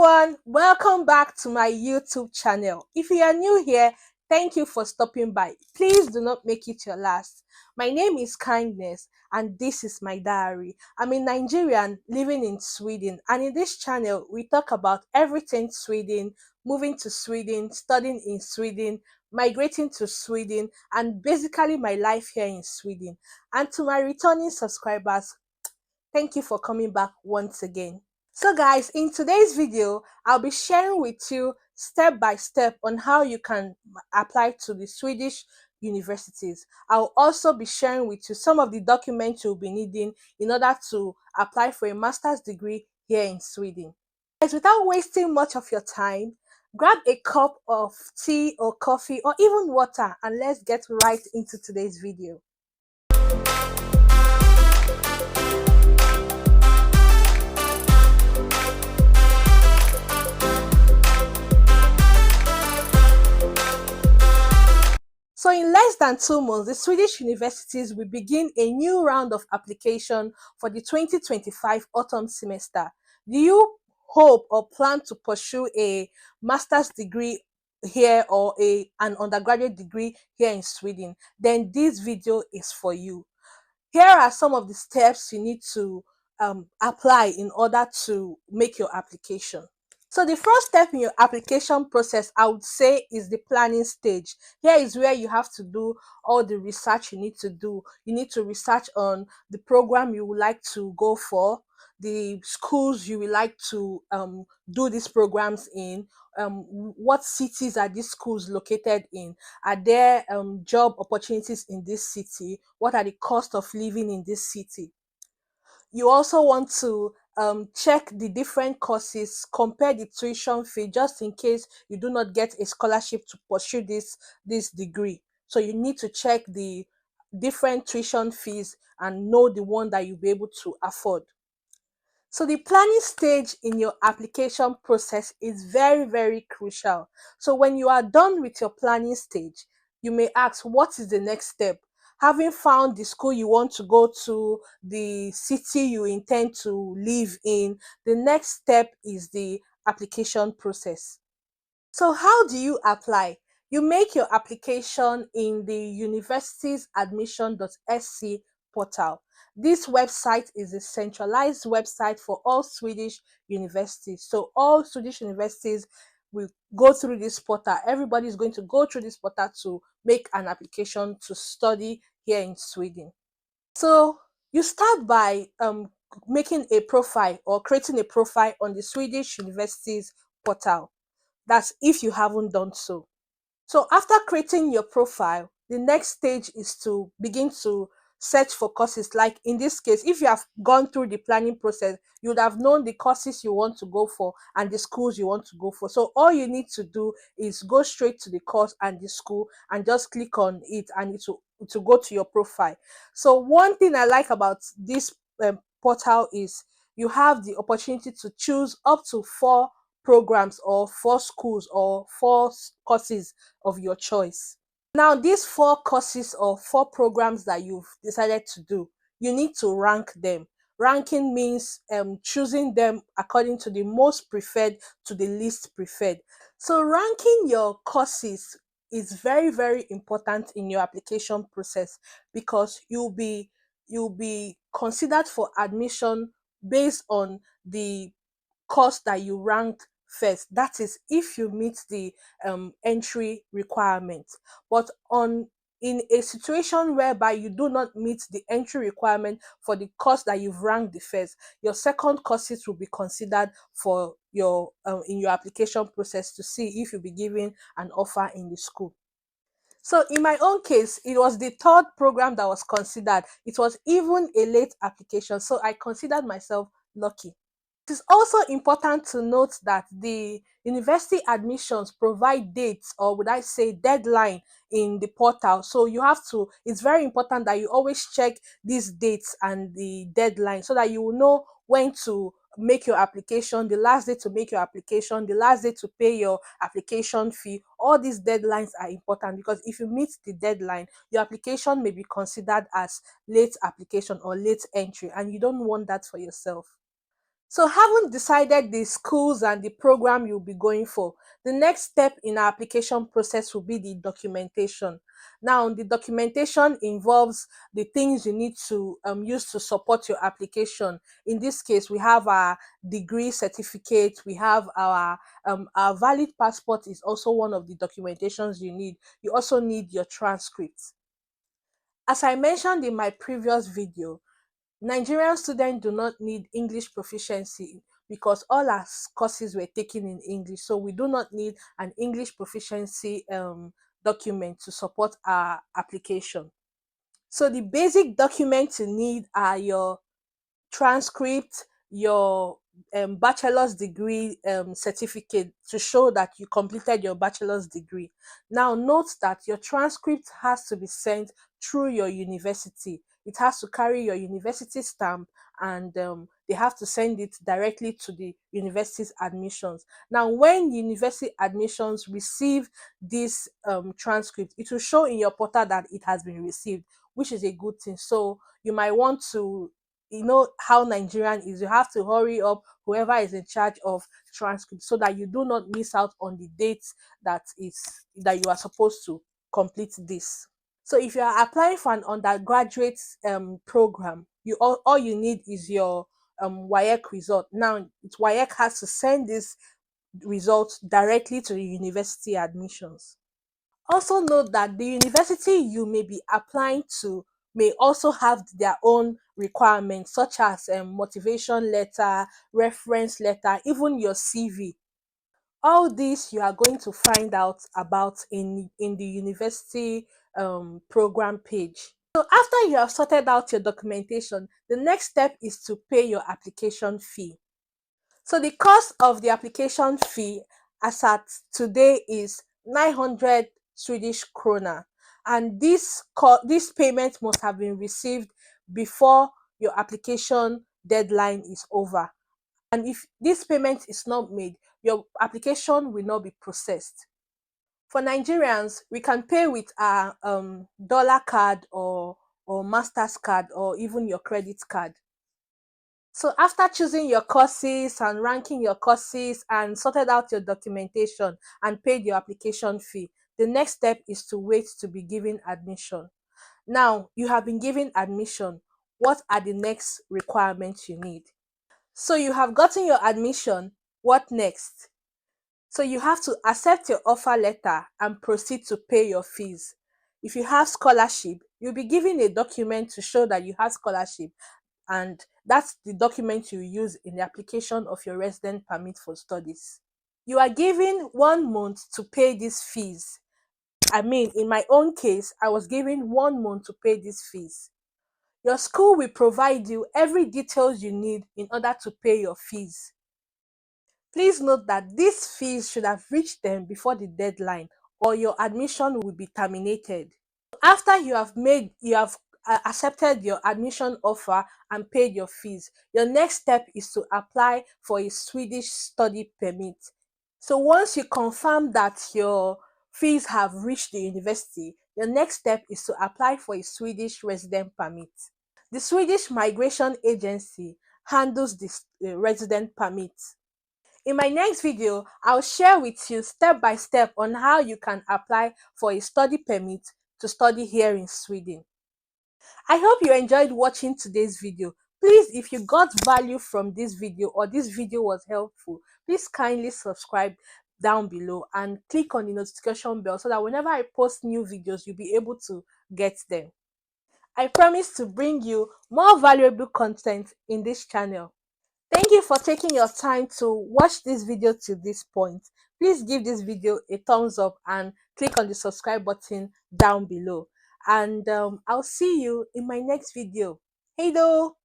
everyone, welcome back to my YouTube channel. If you are new here, thank you for stopping by. Please do not make it your last. My name is Kindness and this is my diary. I'm a Nigerian living in Sweden, and in this channel we talk about everything Sweden, moving to Sweden, studying in Sweden, migrating to Sweden, and basically my life here in Sweden. And to my returning subscribers, thank you for coming back once again. So guys, in today's video, I'll be sharing with you step by step on how you can apply to the Swedish universities. I'll also be sharing with you some of the documents you'll be needing in order to apply for a master's degree here in Sweden. Guys, without wasting much of your time, grab a cup of tea or coffee or even water and let's get right into today's video. So in less than 2 months, the Swedish universities will begin a new round of application for the 2025 autumn semester. Do you hope or plan to pursue a master's degree here or an undergraduate degree here in Sweden? Then this video is for you. Here are some of the steps you need to apply in order to make your application. So the first step in your application process, I would say, is the planning stage. Here is where you have to do all the research you need to do. You need to research on the program you would like to go for, the schools you would like to do these programs in, what cities are these schools located in, are there job opportunities in this city, what are the cost of living in this city. You also want to check the different courses, compare the tuition fee just in case you do not get a scholarship to pursue this degree. So you need to check the different tuition fees and know the one that you'll be able to afford. So the planning stage in your application process is very, very crucial. So when you are done with your planning stage, you may ask, what is the next step? Having found the school you want to go to, the city you intend to live in, the next step is the application process. So how do you apply? You make your application in the universitiesadmissions.se portal. This website is a centralized website for all Swedish universities. So all Swedish universities will go through this portal. Everybody is going to go through this portal to make an application to study here in Sweden. So you start by making a profile or creating a profile on the Swedish Universities portal. That's if you haven't done so. So after creating your profile, the next stage is to begin to search for courses. Like in this case, if you have gone through the planning process, you would have known the courses you want to go for and the schools you want to go for. So all you need to do is go straight to the course and the school and just click on it and it will to go to your profile. So one thing I like about this portal is you have the opportunity to choose up to 4 programs or 4 schools or 4 courses of your choice. Now, these 4 courses or 4 programs that you've decided to do, you need to rank them. Ranking means choosing them according to the most preferred to the least preferred. So ranking your courses is very, very important in your application process because you'll be considered for admission based on the course that you ranked first. That is if you meet the entry requirement. But on in a situation whereby you do not meet the entry requirement for the course that you've ranked the first, your second courses will be considered for your in your application process to see if you'll be given an offer in the school. So in my own case, it was the third program that was considered. It was even a late application, so I considered myself lucky. It is also important to note that the university admissions provide dates, or would I say deadline, in the portal. So you have to, it's very important that you always check these dates and the deadline so that you will know when to make your application, the last day to make your application, the last day to pay your application fee. All these deadlines are important because if you meet the deadline, your application may be considered as late application or late entry, and you don't want that for yourself. So having decided the schools and the program you'll be going for, the next step in our application process will be the documentation. Now, the documentation involves the things you need to use to support your application. In this case, we have our degree certificate, we have our valid passport is also one of the documentations you need. You also need your transcript. As I mentioned in my previous video, Nigerian students do not need English proficiency because all our courses were taken in English. So we do not need an English proficiency document to support our application. So the basic documents you need are your transcript, your bachelor's degree certificate to show that you completed your bachelor's degree. Now, note that your transcript has to be sent through your university. It has to carry your university stamp, and they have to send it directly to the university's admissions. Now, when university admissions receive this transcript, it will show in your portal that it has been received, which is a good thing. So you might want to, you know how Nigerian is, you have to hurry up whoever is in charge of transcript so that you do not miss out on the dates that you are supposed to complete this. So if you are applying for an undergraduate program, all you need is your WAEC result. Now, WAEC has to send this result directly to the university admissions. Also note that the university you may be applying to may also have their own requirements, such as motivation letter, reference letter, even your CV. All this you are going to find out about in the university program page. So after you have sorted out your documentation, the next step is to pay your application fee. So the cost of the application fee as at today is 900 Swedish krona, and this payment must have been received before your application deadline is over. And if this payment is not made, your application will not be processed. For Nigerians, we can pay with our dollar card or Master's card or even your credit card. So after choosing your courses and ranking your courses and sorted out your documentation and paid your application fee, the next step is to wait to be given admission. Now, you have been given admission. What are the next requirements you need? So you have gotten your admission. What next? So you have to accept your offer letter and proceed to pay your fees. If you have scholarship, you'll be given a document to show that you have scholarship, and that's the document you use in the application of your resident permit for studies. You are given 1 month to pay these fees. I mean, in my own case, I was given 1 month to pay these fees. Your school will provide you every details you need in order to pay your fees. Please note that these fees should have reached them before the deadline, or your admission will be terminated. After you have accepted your admission offer and paid your fees, your next step is to apply for a Swedish study permit. So once you confirm that your fees have reached the university, your next step is to apply for a Swedish resident permit. The Swedish Migration Agency handles this resident permit. In my next video, I'll share with you step by step on how you can apply for a study permit to study here in Sweden. I hope you enjoyed watching today's video. Please, if you got value from this video or this video was helpful, please kindly subscribe down below and click on the notification bell so that whenever I post new videos, you'll be able to get them. I promise to bring you more valuable content in this channel. Thank you for taking your time to watch this video to this point. Please give this video a thumbs up and click on the subscribe button down below. And I'll see you in my next video. Hey though!